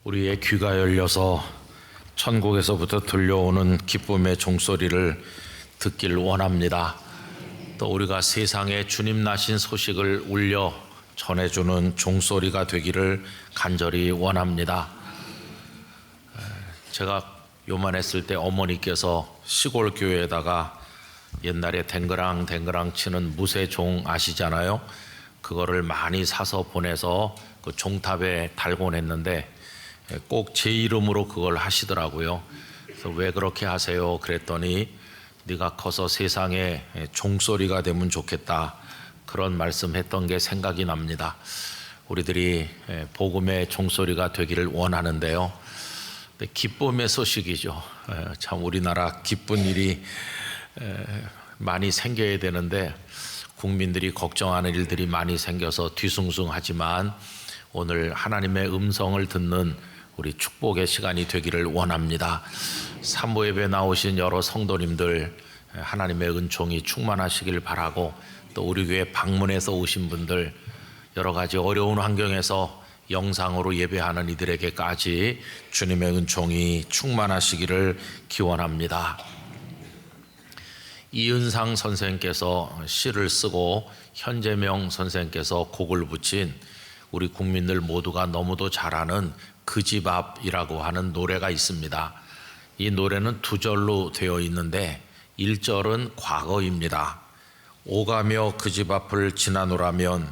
우리의 귀가 열려서 천국에서부터 들려오는 기쁨의 종소리를 듣길 원합니다. 또 우리가 세상에 주님 나신 소식을 울려 전해주는 종소리가 되기를 간절히 원합니다. 제가 요만했을 때 어머니께서 시골 교회에다가 옛날에 댕그랑 치는 무쇠종 아시잖아요. 그거를 많이 사서 보내서 그 종탑에 달곤 했는데 꼭 제 이름으로 그걸 하시더라고요. 그래서 왜 그렇게 하세요? 그랬더니 네가 커서 세상에 종소리가 되면 좋겠다, 그런 말씀했던 게 생각이 납니다. 우리들이 복음의 종소리가 되기를 원하는데요. 기쁨의 소식이죠. 참 우리나라 기쁜 일이 많이 생겨야 되는데 국민들이 걱정하는 일들이 많이 생겨서 뒤숭숭하지만 오늘 하나님의 음성을 듣는 우리 축복의 시간이 되기를 원합니다. 사모 예배 나오신 여러 성도님들 하나님의 은총이 충만하시길 바라고, 또 우리 교회 방문해서 오신 분들, 여러 가지 어려운 환경에서 영상으로 예배하는 이들에게까지 주님의 은총이 충만하시기를 기원합니다. 이은상 선생께서 시를 쓰고 현재명 선생께서 곡을 붙인 우리 국민들 모두가 너무도 잘 아는 그 집 앞이라고 하는 노래가 있습니다. 이 노래는 두 절로 되어 있는데 1절은 과거입니다. 오가며 그 집 앞을 지나노라면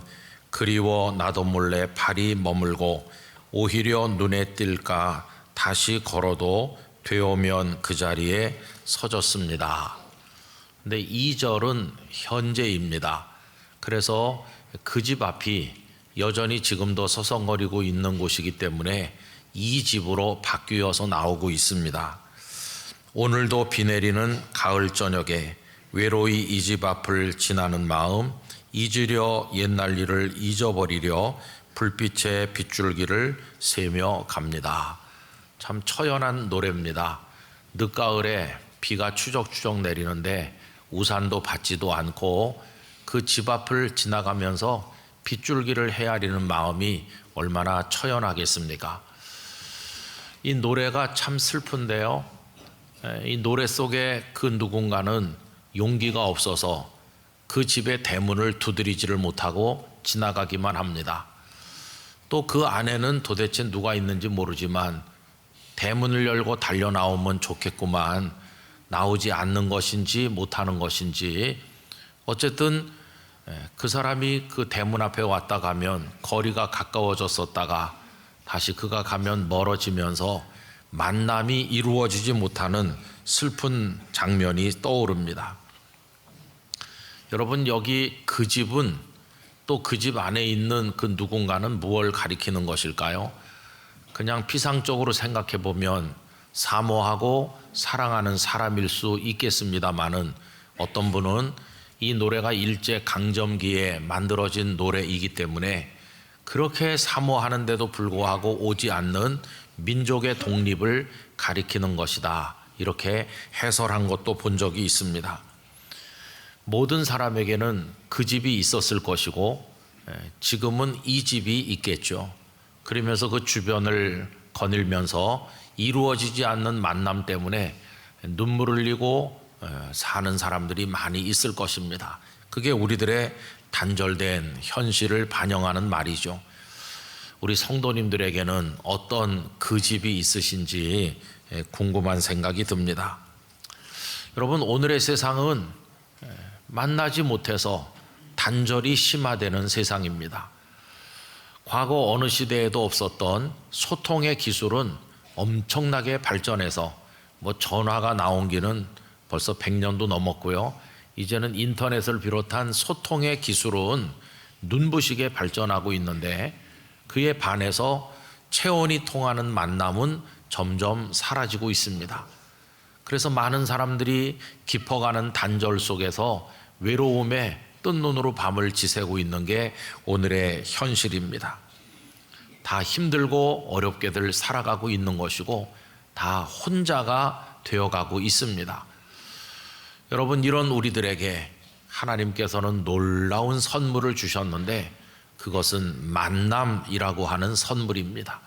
그리워 나도 몰래 발이 머물고 오히려 눈에 띌까 다시 걸어도 되오면 그 자리에 서졌습니다. 근데 2절은 현재입니다. 그래서 그 집 앞이 여전히 지금도 서성거리고 있는 곳이기 때문에 이 집으로 바뀌어서 나오고 있습니다. 오늘도 비 내리는 가을 저녁에 외로이 이 집 앞을 지나는 마음, 잊으려 옛날 일을 잊어버리려 불빛의 빗줄기를 세며 갑니다. 참 처연한 노래입니다. 늦가을에 비가 추적추적 내리는데 우산도 받지도 않고 그 집 앞을 지나가면서 빗줄기를 헤아리는 마음이 얼마나 처연하겠습니까? 이 노래가 참 슬픈데요, 이 노래 속에 그 누군가는 용기가 없어서 그 집의 대문을 두드리지를 못하고 지나가기만 합니다. 또 그 안에는 도대체 누가 있는지 모르지만 대문을 열고 달려 나오면 좋겠구만, 나오지 않는 것인지 못하는 것인지 어쨌든 그 사람이 그 대문 앞에 왔다 가면 거리가 가까워졌었다가 다시 그가 가면 멀어지면서 만남이 이루어지지 못하는 슬픈 장면이 떠오릅니다. 여러분, 여기 그 집은 또 그 집 안에 있는 그 누군가는 무엇을 가리키는 것일까요? 그냥 피상적으로 생각해 보면 사모하고 사랑하는 사람일 수 있겠습니다마는 어떤 분은 이 노래가 일제 강점기에 만들어진 노래이기 때문에 그렇게 사모하는데도 불구하고 오지 않는 민족의 독립을 가리키는 것이다, 이렇게 해설한 것도 본 적이 있습니다. 모든 사람에게는 그 집이 있었을 것이고 지금은 이 집이 있겠죠. 그러면서 그 주변을 거닐면서 이루어지지 않는 만남 때문에 눈물을 흘리고 사는 사람들이 많이 있을 것입니다. 그게 우리들의 단절된 현실을 반영하는 말이죠. 우리 성도님들에게는 어떤 그 집이 있으신지 궁금한 생각이 듭니다. 여러분, 오늘의 세상은 만나지 못해서 단절이 심화되는 세상입니다. 과거 어느 시대에도 없었던 소통의 기술은 엄청나게 발전해서 전화가 나온 지는 벌써 100년도 넘었고요. 이제는 인터넷을 비롯한 소통의 기술은 눈부시게 발전하고 있는데 그에 반해서 체온이 통하는 만남은 점점 사라지고 있습니다. 그래서 많은 사람들이 깊어가는 단절 속에서 외로움에 뜬 눈으로 밤을 지새고 있는 게 오늘의 현실입니다. 다 힘들고 어렵게들 살아가고 있는 것이고 다 혼자가 되어가고 있습니다. 여러분, 이런 우리들에게 하나님께서는 놀라운 선물을 주셨는데 그것은 만남이라고 하는 선물입니다.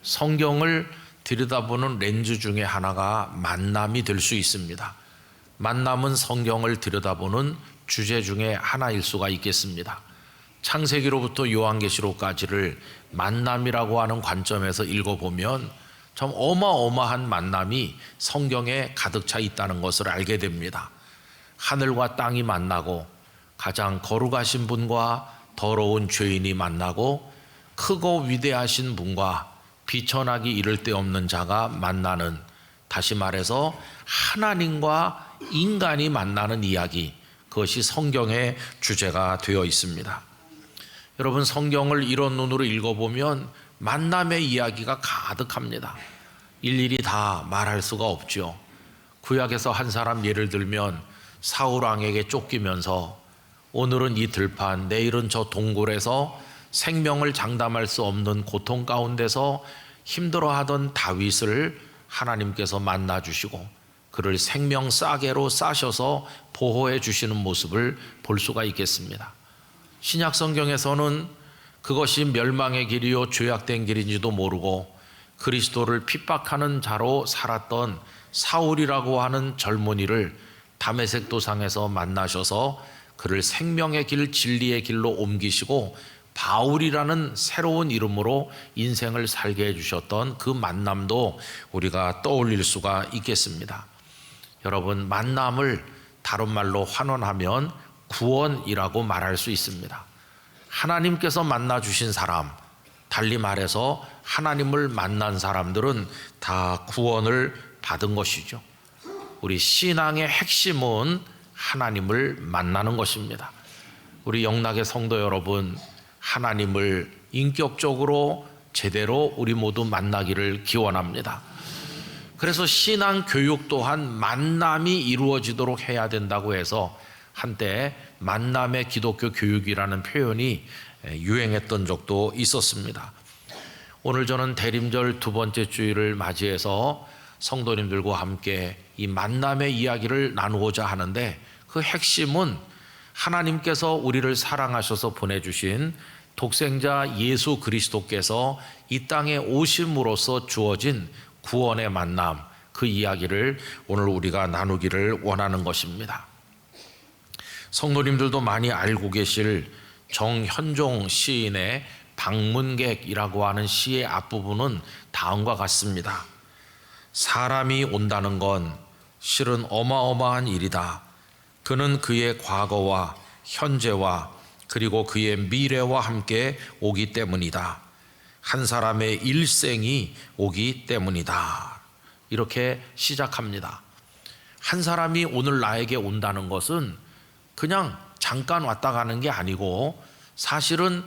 성경을 들여다보는 렌즈 중에 하나가 만남이 될 수 있습니다. 만남은 성경을 들여다보는 주제 중에 하나일 수가 있겠습니다. 창세기로부터 요한계시록까지를 만남이라고 하는 관점에서 읽어보면 참 어마어마한 만남이 성경에 가득 차 있다는 것을 알게 됩니다. 하늘과 땅이 만나고, 가장 거룩하신 분과 더러운 죄인이 만나고, 크고 위대하신 분과 비천하기 이를 데 없는 자가 만나는, 다시 말해서 하나님과 인간이 만나는 이야기, 그것이 성경의 주제가 되어 있습니다. 여러분, 성경을 이런 눈으로 읽어보면 만남의 이야기가 가득합니다. 일일이 다 말할 수가 없죠. 구약에서 한 사람 예를 들면 사울 왕에게 쫓기면서 오늘은 이 들판, 내일은 저 동굴에서 생명을 장담할 수 없는 고통 가운데서 힘들어하던 다윗을 하나님께서 만나주시고 그를 생명 싸개로 싸셔서 보호해 주시는 모습을 볼 수가 있겠습니다. 신약 성경에서는 그것이 멸망의 길이요 죄악된 길인지도 모르고 그리스도를 핍박하는 자로 살았던 사울이라고 하는 젊은이를 다메섹 도상에서 만나셔서 그를 생명의 길, 진리의 길로 옮기시고 바울이라는 새로운 이름으로 인생을 살게 해주셨던 그 만남도 우리가 떠올릴 수가 있겠습니다. 여러분, 만남을 다른 말로 환원하면 구원이라고 말할 수 있습니다. 하나님께서 만나주신 사람, 달리 말해서 하나님을 만난 사람들은 다 구원을 받은 것이죠. 우리 신앙의 핵심은 하나님을 만나는 것입니다. 우리 영락의 성도 여러분, 하나님을 인격적으로 제대로 우리 모두 만나기를 기원합니다. 그래서 신앙 교육 또한 만남이 이루어지도록 해야 된다고 해서 한때 만남의 기독교 교육이라는 표현이 유행했던 적도 있었습니다. 오늘 저는 대림절 두 번째 주일을 맞이해서 성도님들과 함께 이 만남의 이야기를 나누고자 하는데, 그 핵심은 하나님께서 우리를 사랑하셔서 보내주신 독생자 예수 그리스도께서 이 땅에 오심으로써 주어진 구원의 만남, 그 이야기를 오늘 우리가 나누기를 원하는 것입니다. 성도님들도 많이 알고 계실 정현종 시인의 방문객이라고 하는 시의 앞부분은 다음과 같습니다. 사람이 온다는 건 실은 어마어마한 일이다. 그는 그의 과거와 현재와 그리고 그의 미래와 함께 오기 때문이다. 한 사람의 일생이 오기 때문이다. 이렇게 시작합니다. 한 사람이 오늘 나에게 온다는 것은 그냥 잠깐 왔다 가는 게 아니고, 사실은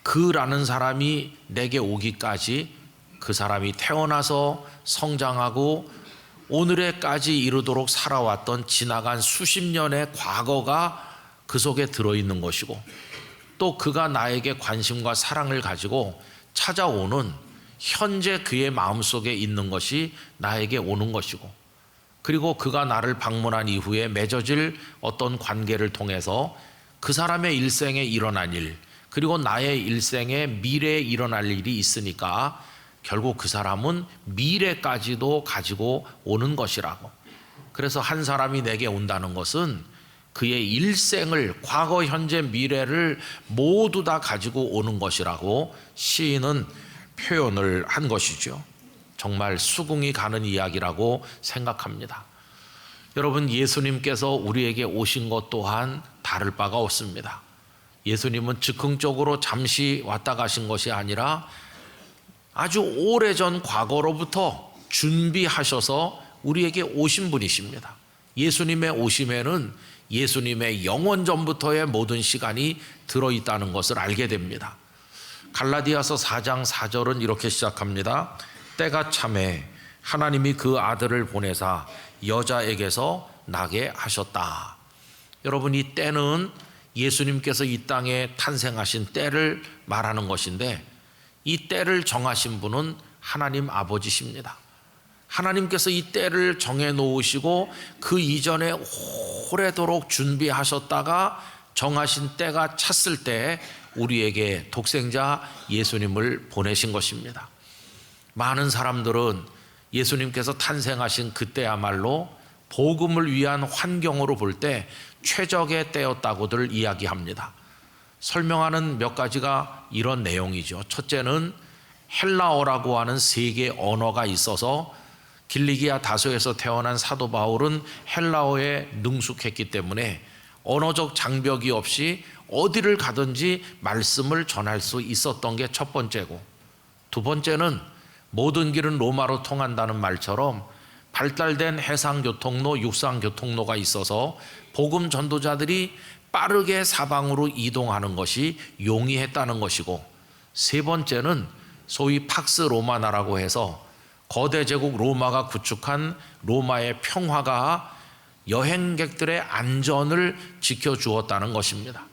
그라는 사람이 내게 오기까지 그 사람이 태어나서 성장하고 오늘에까지 이르도록 살아왔던 지나간 수십 년의 과거가 그 속에 들어있는 것이고, 또 그가 나에게 관심과 사랑을 가지고 찾아오는 현재 그의 마음속에 있는 것이 나에게 오는 것이고, 그리고 그가 나를 방문한 이후에 맺어질 어떤 관계를 통해서 그 사람의 일생에 일어난 일, 그리고 나의 일생에 미래에 일어날 일이 있으니까 결국 그 사람은 미래까지도 가지고 오는 것이라고. 그래서 한 사람이 내게 온다는 것은 그의 일생을, 과거, 현재, 미래를 모두 다 가지고 오는 것이라고 시인은 표현을 한 것이죠. 정말 수긍이 가는 이야기라고 생각합니다. 여러분, 예수님께서 우리에게 오신 것 또한 다를 바가 없습니다. 예수님은 즉흥적으로 잠시 왔다 가신 것이 아니라 아주 오래전 과거로부터 준비하셔서 우리에게 오신 분이십니다. 예수님의 오심에는 예수님의 영원 전부터의 모든 시간이 들어있다는 것을 알게 됩니다. 갈라디아서 4장 4절은 이렇게 시작합니다. 때가 차매 하나님이 그 아들을 보내사 여자에게서 나게 하셨다. 여러분, 이 때는 예수님께서 이 땅에 탄생하신 때를 말하는 것인데, 이 때를 정하신 분은 하나님 아버지십니다. 하나님께서 이 때를 정해 놓으시고 그 이전에 오래도록 준비하셨다가 정하신 때가 찼을 때 우리에게 독생자 예수님을 보내신 것입니다. 많은 사람들은 예수님께서 탄생하신 그때야말로 복음을 위한 환경으로 볼 때 최적의 때였다고들 이야기합니다. 설명하는 몇 가지가 이런 내용이죠. 첫째는 헬라어라고 하는 세계 언어가 있어서 길리기아 다소에서 태어난 사도 바울은 헬라어에 능숙했기 때문에 언어적 장벽이 없이 어디를 가든지 말씀을 전할 수 있었던 게 첫 번째고, 두 번째는 모든 길은 로마로 통한다는 말처럼 발달된 해상교통로, 육상교통로가 있어서 복음 전도자들이 빠르게 사방으로 이동하는 것이 용이했다는 것이고, 세 번째는 소위 팍스 로마나라고 해서 거대 제국 로마가 구축한 로마의 평화가 여행객들의 안전을 지켜주었다는 것입니다.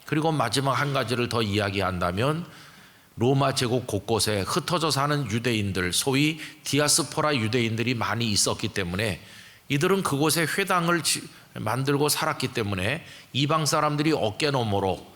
그리고 마지막 한 가지를 더 이야기한다면 로마 제국 곳곳에 흩어져 사는 유대인들, 소위 디아스포라 유대인들이 많이 있었기 때문에 이들은 그곳에 회당을 만들고 살았기 때문에 이방 사람들이 어깨너머로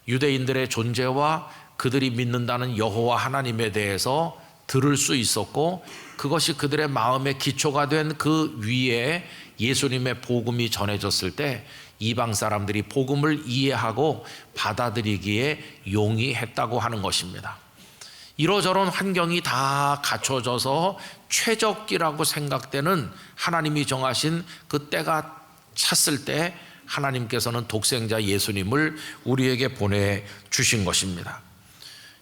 유대인들의 존재와 그들이 믿는다는 여호와 하나님에 대해서 들을 수 있었고, 그것이 그들의 마음의 기초가 된 그 위에 예수님의 복음이 전해졌을 때 이방 사람들이 복음을 이해하고 받아들이기에 용이했다고 하는 것입니다. 이러저런 환경이 다 갖춰져서 최적기라고 생각되는 하나님이 정하신 그 때가 찼을 때 하나님께서는 독생자 예수님을 우리에게 보내주신 것입니다.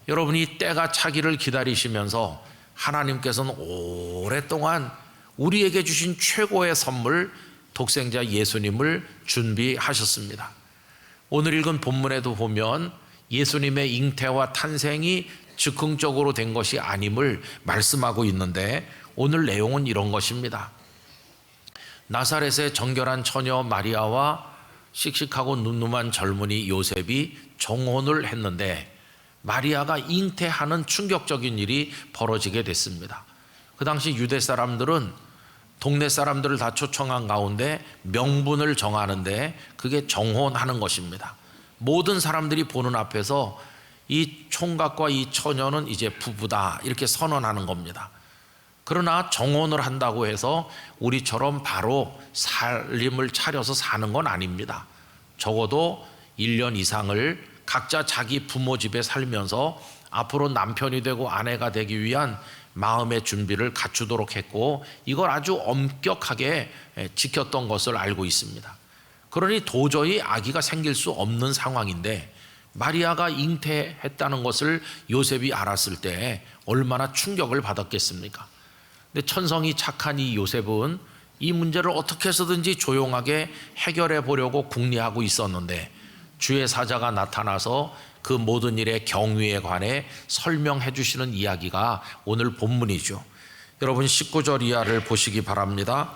여러분이 때가 차기를 기다리시면서 하나님께서는 오랫동안 우리에게 주신 최고의 선물 독생자 예수님을 준비하셨습니다. 오늘 읽은 본문에도 보면 예수님의 잉태와 탄생이 즉흥적으로 된 것이 아님을 말씀하고 있는데, 오늘 내용은 이런 것입니다. 나사렛의 정결한 처녀 마리아와 씩씩하고 늠름한 젊은이 요셉이 정혼을 했는데 마리아가 잉태하는 충격적인 일이 벌어지게 됐습니다. 그 당시 유대 사람들은 동네 사람들을 다 초청한 가운데 명분을 정하는데 그게 정혼하는 것입니다. 모든 사람들이 보는 앞에서 이 총각과 이 처녀는 이제 부부다 이렇게 선언하는 겁니다. 그러나 정혼을 한다고 해서 우리처럼 바로 살림을 차려서 사는 건 아닙니다. 적어도 1년 이상을 각자 자기 부모 집에 살면서 앞으로 남편이 되고 아내가 되기 위한 마음의 준비를 갖추도록 했고, 이걸 아주 엄격하게 지켰던 것을 알고 있습니다. 그러니 도저히 아기가 생길 수 없는 상황인데 마리아가 잉태했다는 것을 요셉이 알았을 때 얼마나 충격을 받았겠습니까? 근데 천성이 착한 이 요셉은 이 문제를 어떻게 해서든지 조용하게 해결해 보려고 궁리하고 있었는데 주의 사자가 나타나서 그 모든 일의 경위에 관해 설명해 주시는 이야기가 오늘 본문이죠. 여러분 19절 이하를 보시기 바랍니다.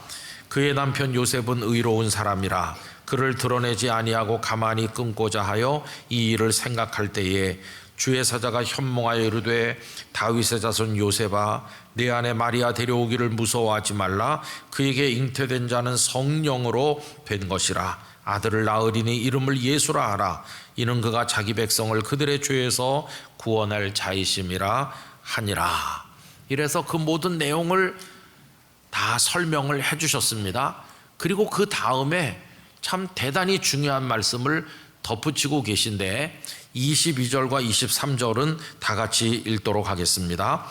그의 남편 요셉은 의로운 사람이라 그를 드러내지 아니하고 가만히 끊고자 하여 이 일을 생각할 때에 주의 사자가 현몽하여 이르되 다윗의 자손 요셉아 내 아내 마리아 데려오기를 무서워하지 말라. 그에게 잉태된 자는 성령으로 된 것이라. 아들을 낳으리니 이름을 예수라 하라. 이는 그가 자기 백성을 그들의 죄에서 구원할 자이심이라 하니라. 이래서 그 모든 내용을 다 설명을 해 주셨습니다. 그리고 그 다음에 참 대단히 중요한 말씀을 덧붙이고 계신데 22절과 23절은 다 같이 읽도록 하겠습니다.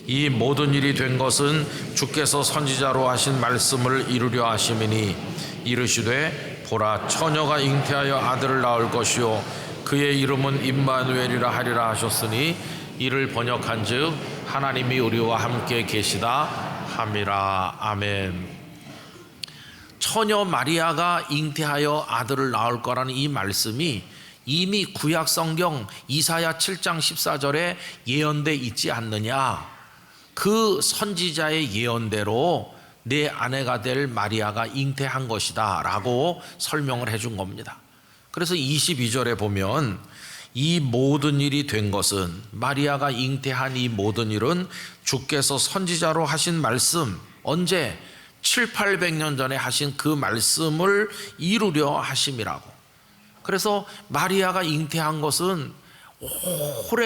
이 모든 일이 된 것은 주께서 선지자로 하신 말씀을 이루려 하심이니 이르시되 보라 처녀가 잉태하여 아들을 낳을 것이요 그의 이름은 임마누엘이라 하리라 하셨으니 이를 번역한즉 하나님이 우리와 함께 계시다 함이라. 아멘. 처녀 마리아가 잉태하여 아들을 낳을 거라는 이 말씀이 이미 구약 성경 이사야 7장 14절에 예언돼 있지 않느냐. 그 선지자의 예언대로 내 아내가 될 마리아가 잉태한 것이다 라고 설명을 해준 겁니다. 그래서 22절에 보면 이 모든 일이 된 것은, 마리아가 잉태한 이 모든 일은 주께서 선지자로 하신 말씀, 언제 700~800년 전에 하신 그 말씀을 이루려 하심이라고. 그래서 마리아가 잉태한 것은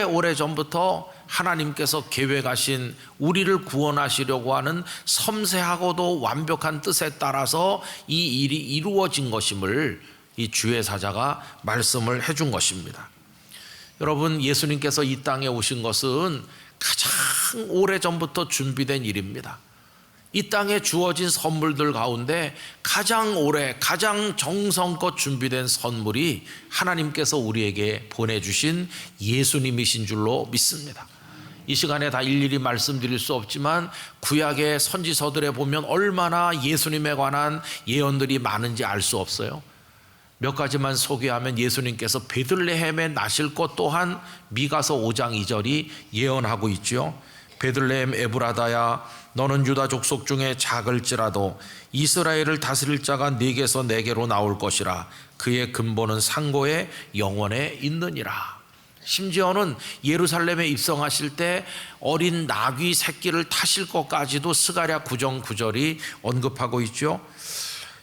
오래 전부터 하나님께서 계획하신 우리를 구원하시려고 하는 섬세하고도 완벽한 뜻에 따라서 이 일이 이루어진 것임을 이 주의 사자가 말씀을 해준 것입니다. 여러분, 예수님께서 이 땅에 오신 것은 가장 오래전부터 준비된 일입니다. 이 땅에 주어진 선물들 가운데 가장 오래, 가장 정성껏 준비된 선물이 하나님께서 우리에게 보내주신 예수님이신 줄로 믿습니다. 이 시간에 다 일일이 말씀드릴 수 없지만 구약의 선지서들에 보면 얼마나 예수님에 관한 예언들이 많은지 알 수 없어요. 몇 가지만 소개하면 예수님께서 베들레헴에 나실 것 또한 미가서 5장 2절이 예언하고 있죠. 베들레헴 에브라다야, 너는 유다 족속 중에 작을지라도 이스라엘을 다스릴 자가 네게서 네게로 나올 것이라. 그의 근본은 상고의 영원에 있느니라. 심지어는 예루살렘에 입성하실 때 어린 나귀 새끼를 타실 것까지도 스가랴 9장 9절이 언급하고 있죠.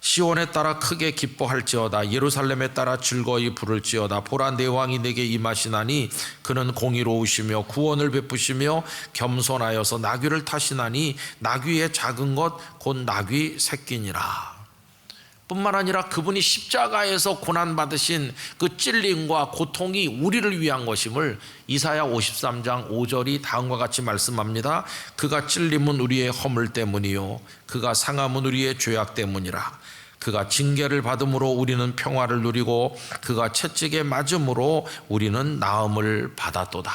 시온에 따라 크게 기뻐할지어다. 예루살렘에 따라 즐거이 부를지어다. 보라, 내 왕이 내게 임하시나니 그는 공의로우시며 구원을 베푸시며 겸손하여서 나귀를 타시나니 나귀의 작은 것 곧 나귀 새끼니라. 뿐만 아니라 그분이 십자가에서 고난받으신 그 찔림과 고통이 우리를 위한 것임을 이사야 53장 5절이 다음과 같이 말씀합니다. 그가 찔림은 우리의 허물 때문이요 그가 상함은 우리의 죄악 때문이라. 그가 징계를 받음으로 우리는 평화를 누리고 그가 채찍에 맞음으로 우리는 나음을 받았도다.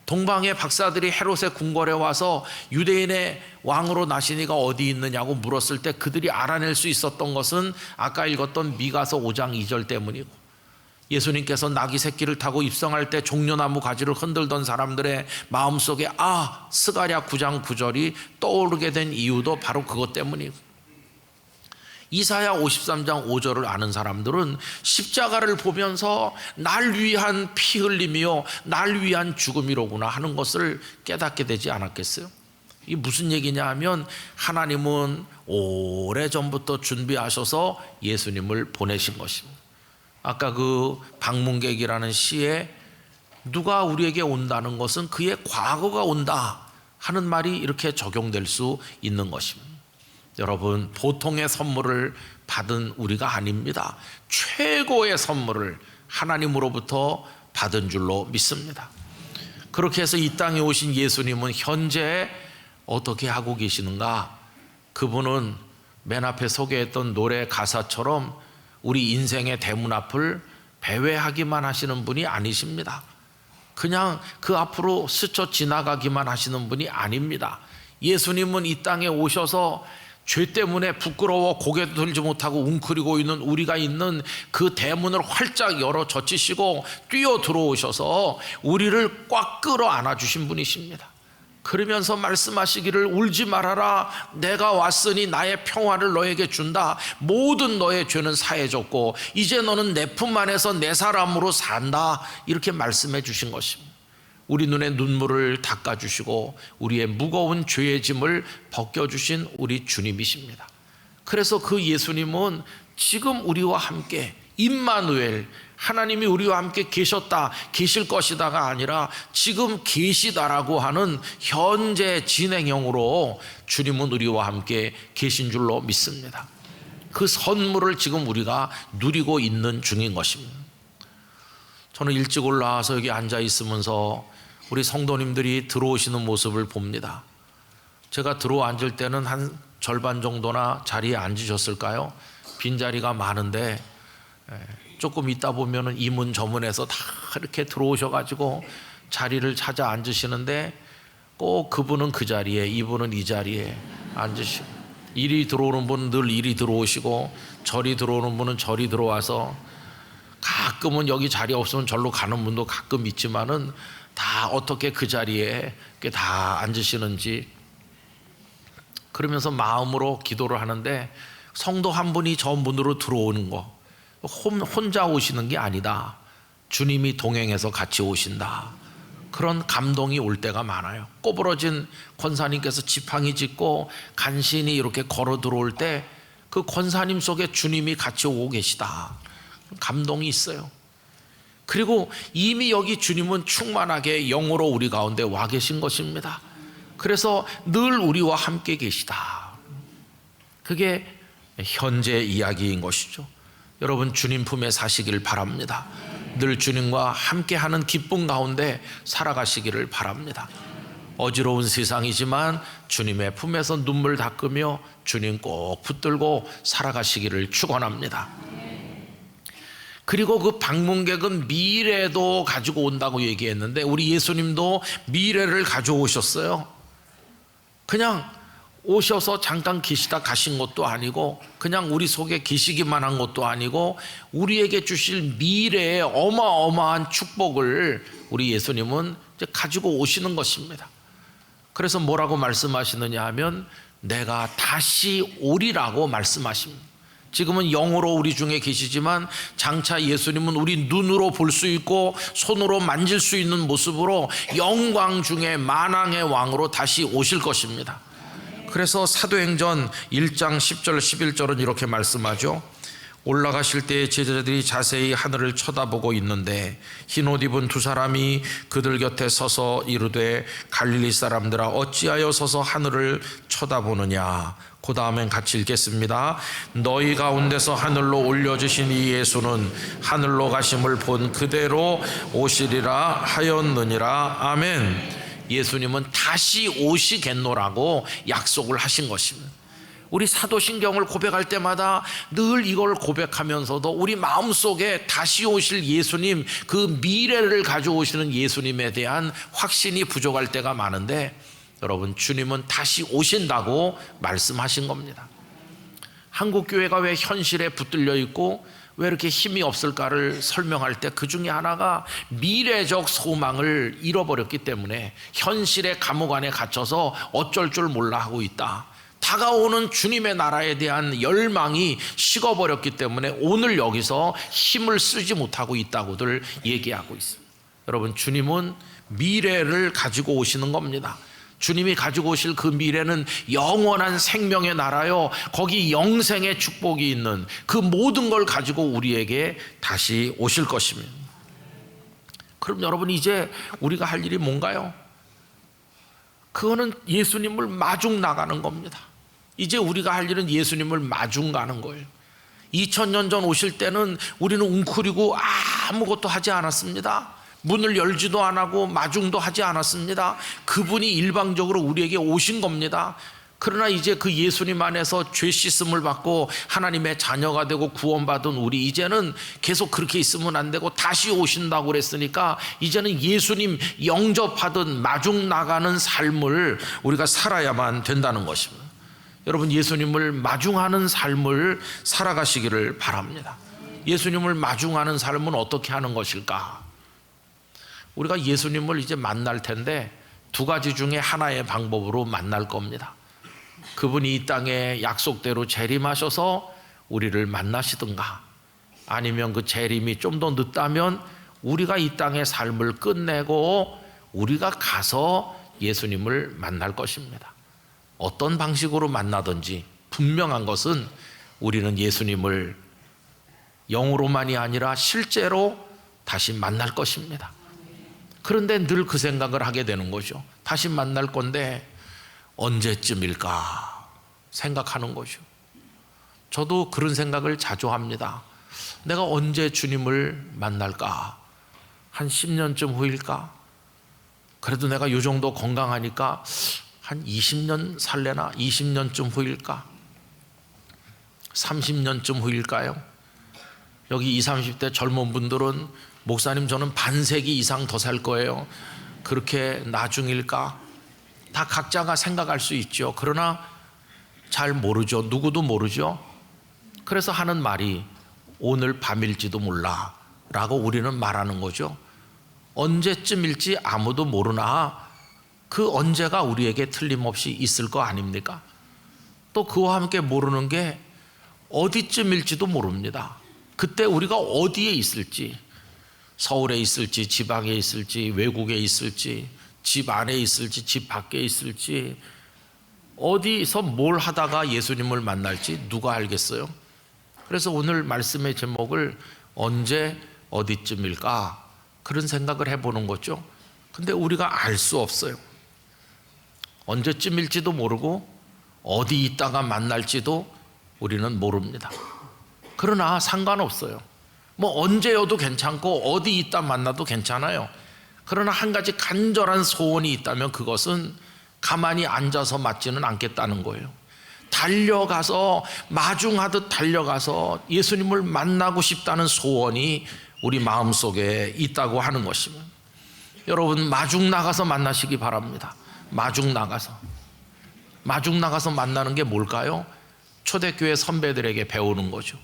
동방의 박사들이 헤롯의 궁궐에 와서 유대인의 왕으로 나시니가 어디 있느냐고 물었을 때 그들이 알아낼 수 있었던 것은 아까 읽었던 미가서 5장 2절 때문이고, 예수님께서 나귀 새끼를 타고 입성할 때 종려나무 가지를 흔들던 사람들의 마음속에 스가랴 9장 9절이 떠오르게 된 이유도 바로 그것 때문이고, 이사야 53장 5절을 아는 사람들은 십자가를 보면서 날 위한 피 흘림이요 날 위한 죽음이로구나 하는 것을 깨닫게 되지 않았겠어요? 이게 무슨 얘기냐 하면 하나님은 오래전부터 준비하셔서 예수님을 보내신 것입니다. 아까 그 방문객이라는 시에 누가 우리에게 온다는 것은 그의 과거가 온다 하는 말이 이렇게 적용될 수 있는 것입니다. 여러분, 보통의 선물을 받은 우리가 아닙니다. 최고의 선물을 하나님으로부터 받은 줄로 믿습니다. 그렇게 해서 이 땅에 오신 예수님은 현재 어떻게 하고 계시는가? 그분은 맨 앞에 소개했던 노래 가사처럼 우리 인생의 대문 앞을 배회하기만 하시는 분이 아니십니다. 그냥 그 앞으로 스쳐 지나가기만 하시는 분이 아닙니다. 예수님은 이 땅에 오셔서 죄 때문에 부끄러워 고개도 들지 못하고 웅크리고 있는 우리가 있는 그 대문을 활짝 열어 젖히시고 뛰어 들어오셔서 우리를 꽉 끌어 안아주신 분이십니다. 그러면서 말씀하시기를 울지 말아라, 내가 왔으니 나의 평화를 너에게 준다. 모든 너의 죄는 사해졌고 이제 너는 내 품 안에서 내 사람으로 산다. 이렇게 말씀해 주신 것입니다. 우리 눈에 눈물을 닦아주시고 우리의 무거운 죄의 짐을 벗겨주신 우리 주님이십니다. 그래서 그 예수님은 지금 우리와 함께 임마누엘, 하나님이 우리와 함께 계셨다, 계실 것이다가 아니라 지금 계시다라고 하는 현재 진행형으로 주님은 우리와 함께 계신 줄로 믿습니다. 그 선물을 지금 우리가 누리고 있는 중인 것입니다. 저는 일찍 올라와서 여기 앉아 있으면서 우리 성도님들이 들어오시는 모습을 봅니다. 제가 들어와 앉을 때는 한 절반 정도나 자리에 앉으셨을까요? 빈자리가 많은데 조금 있다 보면은 이문 저문에서 다 이렇게 들어오셔가지고 자리를 찾아 앉으시는데 꼭 그분은 그 자리에, 이분은 이 자리에 앉으시고, 이리 들어오는 분은 늘 이리 들어오시고 저리 들어오는 분은 저리 들어와서, 가끔은 여기 자리 없으면 절로 가는 분도 가끔 있지만은 다 어떻게 그 자리에 다 앉으시는지, 그러면서 마음으로 기도를 하는데 성도 한 분이 저 문으로 들어오는 거 혼자 오시는 게 아니다. 주님이 동행해서 같이 오신다. 그런 감동이 올 때가 많아요. 꼬부러진 권사님께서 지팡이 짚고 간신히 이렇게 걸어 들어올 때 그 권사님 속에 주님이 같이 오고 계시다. 감동이 있어요. 그리고 이미 여기 주님은 충만하게 영으로 우리 가운데 와 계신 것입니다. 그래서 늘 우리와 함께 계시다. 그게 현재 이야기인 것이죠. 여러분 주님 품에 사시길 바랍니다. 늘 주님과 함께하는 기쁨 가운데 살아가시기를 바랍니다. 어지러운 세상이지만 주님의 품에서 눈물 닦으며 주님 꼭 붙들고 살아가시기를 축원합니다. 그리고 그 방문객은 미래도 가지고 온다고 얘기했는데 우리 예수님도 미래를 가져오셨어요. 그냥 오셔서 잠깐 계시다 가신 것도 아니고 그냥 우리 속에 계시기만 한 것도 아니고 우리에게 주실 미래의 어마어마한 축복을 우리 예수님은 이제 가지고 오시는 것입니다. 그래서 뭐라고 말씀하시느냐 하면 내가 다시 오리라고 말씀하십니다. 지금은 영으로 우리 중에 계시지만 장차 예수님은 우리 눈으로 볼 수 있고 손으로 만질 수 있는 모습으로 영광 중에 만왕의 왕으로 다시 오실 것입니다. 그래서 사도행전 1장 10절 11절은 이렇게 말씀하죠. 올라가실 때 제자들이 자세히 하늘을 쳐다보고 있는데 흰옷 입은 두 사람이 그들 곁에 서서 이르되 갈릴리 사람들아 어찌하여 서서 하늘을 쳐다보느냐. 그 다음엔 같이 읽겠습니다. 너희 가운데서 하늘로 올려주신 이 예수는 하늘로 가심을 본 그대로 오시리라 하였느니라. 아멘. 예수님은 다시 오시겠노라고 약속을 하신 것입니다. 우리 사도신경을 고백할 때마다 늘 이걸 고백하면서도 우리 마음속에 다시 오실 예수님, 그 미래를 가져오시는 예수님에 대한 확신이 부족할 때가 많은데 여러분 주님은 다시 오신다고 말씀하신 겁니다. 한국교회가 왜 현실에 붙들려 있고 왜 이렇게 힘이 없을까를 설명할 때 그 중에 하나가 미래적 소망을 잃어버렸기 때문에 현실의 감옥 안에 갇혀서 어쩔 줄 몰라 하고 있다. 다가오는 주님의 나라에 대한 열망이 식어버렸기 때문에 오늘 여기서 힘을 쓰지 못하고 있다고들 얘기하고 있습니다. 여러분 주님은 미래를 가지고 오시는 겁니다. 주님이 가지고 오실 그 미래는 영원한 생명의 나라요, 거기 영생의 축복이 있는 그 모든 걸 가지고 우리에게 다시 오실 것입니다. 그럼 여러분 이제 우리가 할 일이 뭔가요? 그거는 예수님을 마중 나가는 겁니다. 이제 우리가 할 일은 예수님을 마중 가는 거예요. 2000년 전 오실 때는 우리는 웅크리고 아무것도 하지 않았습니다. 문을 열지도 안 하고 마중도 하지 않았습니다. 그분이 일방적으로 우리에게 오신 겁니다. 그러나 이제 그 예수님 안에서 죄 씻음을 받고 하나님의 자녀가 되고 구원받은 우리 이제는 계속 그렇게 있으면 안 되고 다시 오신다고 그랬으니까 이제는 예수님 영접하던 마중 나가는 삶을 우리가 살아야만 된다는 것입니다. 여러분 예수님을 마중하는 삶을 살아가시기를 바랍니다. 예수님을 마중하는 삶은 어떻게 하는 것일까? 우리가 예수님을 이제 만날 텐데 두 가지 중에 하나의 방법으로 만날 겁니다. 그분이 이 땅에 약속대로 재림하셔서 우리를 만나시든가 아니면 그 재림이 좀 더 늦다면 우리가 이 땅의 삶을 끝내고 우리가 가서 예수님을 만날 것입니다. 어떤 방식으로 만나든지 분명한 것은 우리는 예수님을 영으로만이 아니라 실제로 다시 만날 것입니다. 그런데 늘 그 생각을 하게 되는 거죠. 다시 만날 건데 언제쯤일까 생각하는 거죠. 저도 그런 생각을 자주 합니다. 내가 언제 주님을 만날까? 한 10년쯤 후일까? 그래도 내가 이 정도 건강하니까 한 20년 살래나? 20년쯤 후일까? 30년쯤 후일까요? 여기 20, 30대 젊은 분들은 목사님 저는 반세기 이상 더 살 거예요. 그렇게 나중일까? 다 각자가 생각할 수 있죠. 그러나 잘 모르죠. 누구도 모르죠. 그래서 하는 말이 오늘 밤일지도 몰라 라고 우리는 말하는 거죠. 언제쯤일지 아무도 모르나 그 언제가 우리에게 틀림없이 있을 거 아닙니까? 또 그와 함께 모르는 게 어디쯤일지도 모릅니다. 그때 우리가 어디에 있을지, 서울에 있을지 지방에 있을지 외국에 있을지 집 안에 있을지 집 밖에 있을지 어디서 뭘 하다가 예수님을 만날지 누가 알겠어요? 그래서 오늘 말씀의 제목을 언제 어디쯤일까? 그런 생각을 해보는 거죠. 근데 우리가 알 수 없어요. 언제쯤일지도 모르고 어디 있다가 만날지도 우리는 모릅니다. 그러나 상관없어요. 뭐 언제여도 괜찮고 어디 있다 만나도 괜찮아요. 그러나 한 가지 간절한 소원이 있다면 그것은 가만히 앉아서 맞지는 않겠다는 거예요. 달려가서 마중하듯 달려가서 예수님을 만나고 싶다는 소원이 우리 마음속에 있다고 하는 것입니다. 여러분, 마중 나가서 만나시기 바랍니다. 마중 나가서 만나는 게 뭘까요? 초대교회 선배들에게 배우는 거죠.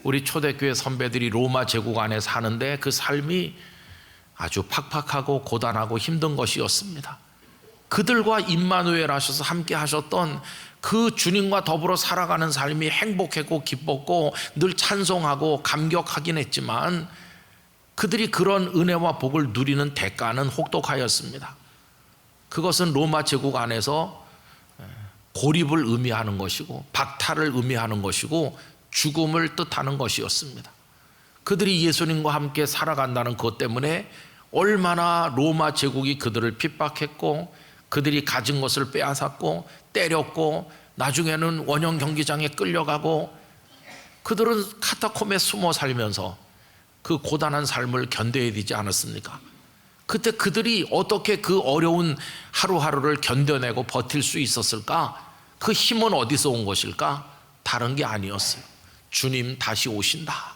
우리 초대교회 선배들이 로마 제국 안에 사는데 그 삶이 아주 팍팍하고 고단하고 힘든 것이었습니다. 그들과 임마누엘 하셔서 함께 하셨던 그 주님과 더불어 살아가는 삶이 행복했고 기뻤고 늘 찬송하고 감격하긴 했지만 그들이 그런 은혜와 복을 누리는 대가는 혹독하였습니다. 그것은 로마 제국 안에서 고립을 의미하는 것이고 박탈을 의미하는 것이고 죽음을 뜻하는 것이었습니다. 그들이 예수님과 함께 살아간다는 것 때문에 얼마나 로마 제국이 그들을 핍박했고 그들이 가진 것을 빼앗았고 때렸고 나중에는 원형 경기장에 끌려가고 그들은 카타콤에 숨어 살면서 그 고단한 삶을 견뎌야 되지 않았습니까? 그때 그들이 어떻게 그 어려운 하루하루를 견뎌내고 버틸 수 있었을까? 그 힘은 어디서 온 것일까? 다른 게 아니었어요. 주님 다시 오신다.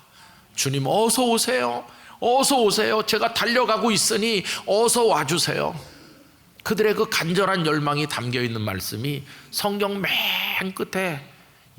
주님 어서 오세요. 어서 오세요. 제가 달려가고 있으니 어서 와주세요. 그들의 그 간절한 열망이 담겨있는 말씀이 성경 맨 끝에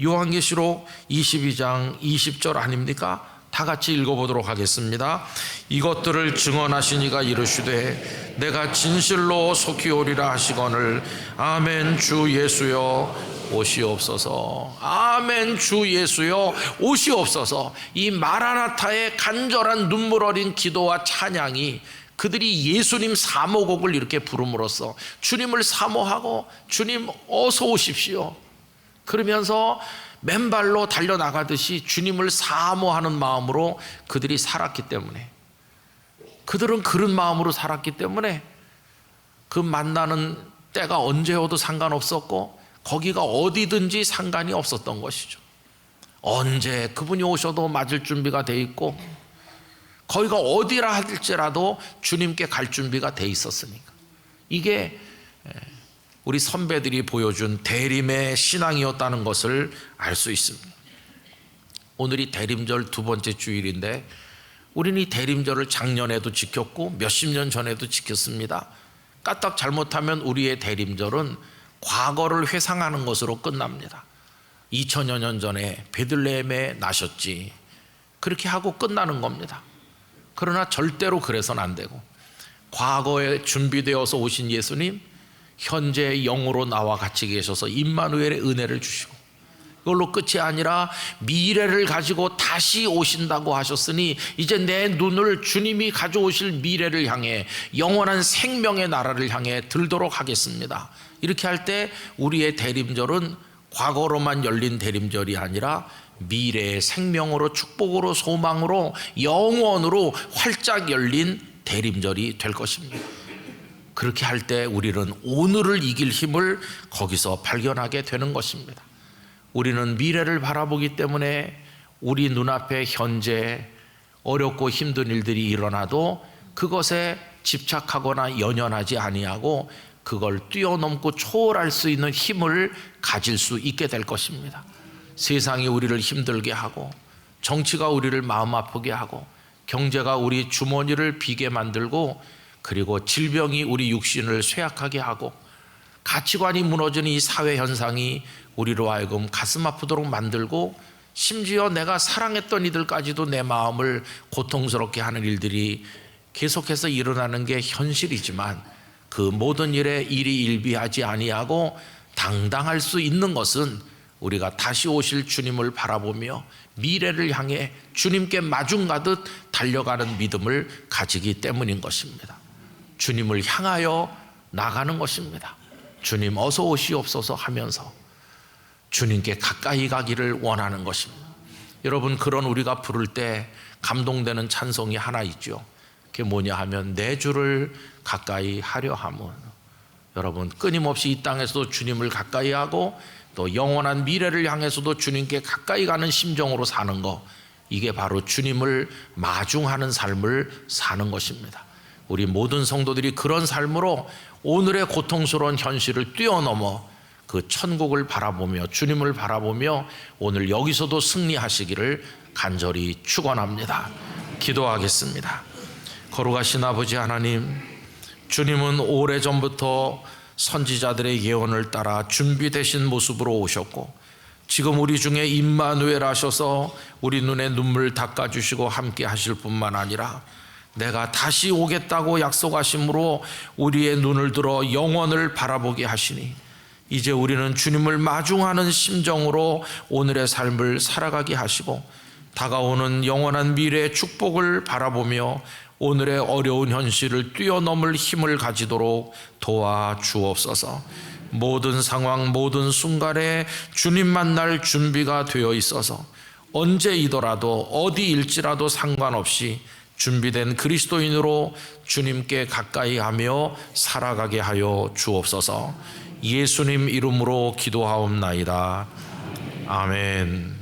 요한계시록 22장 20절 아닙니까? 다 같이 읽어보도록 하겠습니다. 이것들을 증언하신 이가 이르시되 내가 진실로 속히 오리라 하시거늘 아멘. 주 예수여 오시옵소서. 아멘. 주 예수여 오시옵소서. 이 마라나타의 간절한 눈물 어린 기도와 찬양이 그들이 예수님 사모곡을 이렇게 부름으로써 주님을 사모하고 주님 어서 오십시오 그러면서 맨발로 달려나가듯이 주님을 사모하는 마음으로 그들이 살았기 때문에, 그들은 그런 마음으로 살았기 때문에 그 만나는 때가 언제여도 상관없었고 거기가 어디든지 상관이 없었던 것이죠. 언제 그분이 오셔도 맞을 준비가 돼 있고 거기가 어디라 할지라도 주님께 갈 준비가 돼 있었으니까. 이게 우리 선배들이 보여준 대림의 신앙이었다는 것을 알 수 있습니다. 오늘이 대림절 두 번째 주일인데 우리는 이 대림절을 작년에도 지켰고 몇십 년 전에도 지켰습니다. 까딱 잘못하면 우리의 대림절은 과거를 회상하는 것으로 끝납니다. 2000여 년 전에 베들레헴에 나셨지 그렇게 하고 끝나는 겁니다. 그러나 절대로 그래서는 안 되고 과거에 준비되어서 오신 예수님 현재 영으로 나와 같이 계셔서 임마누엘의 은혜를 주시고 이걸로 끝이 아니라 미래를 가지고 다시 오신다고 하셨으니 이제 내 눈을 주님이 가져오실 미래를 향해 영원한 생명의 나라를 향해 들도록 하겠습니다. 이렇게 할 때 우리의 대림절은 과거로만 열린 대림절이 아니라 미래의 생명으로 축복으로 소망으로 영원으로 활짝 열린 대림절이 될 것입니다. 그렇게 할 때 우리는 오늘을 이길 힘을 거기서 발견하게 되는 것입니다. 우리는 미래를 바라보기 때문에 우리 눈앞에 현재 어렵고 힘든 일들이 일어나도 그것에 집착하거나 연연하지 아니하고 그걸 뛰어넘고 초월할 수 있는 힘을 가질 수 있게 될 것입니다. 세상이 우리를 힘들게 하고 정치가 우리를 마음 아프게 하고 경제가 우리 주머니를 비게 만들고 그리고 질병이 우리 육신을 쇠약하게 하고 가치관이 무너지는 이 사회 현상이 우리로 하여금 가슴 아프도록 만들고 심지어 내가 사랑했던 이들까지도 내 마음을 고통스럽게 하는 일들이 계속해서 일어나는 게 현실이지만 그 모든 일에 일희일비하지 아니하고 당당할 수 있는 것은 우리가 다시 오실 주님을 바라보며 미래를 향해 주님께 마중 가듯 달려가는 믿음을 가지기 때문인 것입니다. 주님을 향하여 나가는 것입니다. 주님 어서 오시옵소서 하면서 주님께 가까이 가기를 원하는 것입니다. 여러분, 그런 우리가 부를 때 감동되는 찬송이 하나 있죠. 그게 뭐냐 하면 내 주를 가까이 하려 함은. 여러분, 끊임없이 이 땅에서도 주님을 가까이 하고 또 영원한 미래를 향해서도 주님께 가까이 가는 심정으로 사는 것, 이게 바로 주님을 마중하는 삶을 사는 것입니다. 우리 모든 성도들이 그런 삶으로 오늘의 고통스러운 현실을 뛰어넘어 그 천국을 바라보며 주님을 바라보며 오늘 여기서도 승리하시기를 간절히 축원합니다. 기도하겠습니다. 거룩하신 아버지 하나님, 주님은 오래전부터 선지자들의 예언을 따라 준비되신 모습으로 오셨고 지금 우리 중에 임마누엘 하셔서 우리 눈에 눈물 닦아주시고 함께 하실 뿐만 아니라 내가 다시 오겠다고 약속하심으로 우리의 눈을 들어 영원을 바라보게 하시니 이제 우리는 주님을 마중하는 심정으로 오늘의 삶을 살아가게 하시고 다가오는 영원한 미래의 축복을 바라보며 오늘의 어려운 현실을 뛰어넘을 힘을 가지도록 도와주옵소서. 모든 상황, 모든 순간에 주님 만날 준비가 되어 있어서 언제이더라도 어디일지라도 상관없이 준비된 그리스도인으로 주님께 가까이 하며 살아가게 하여 주옵소서. 예수님 이름으로 기도하옵나이다. 아멘.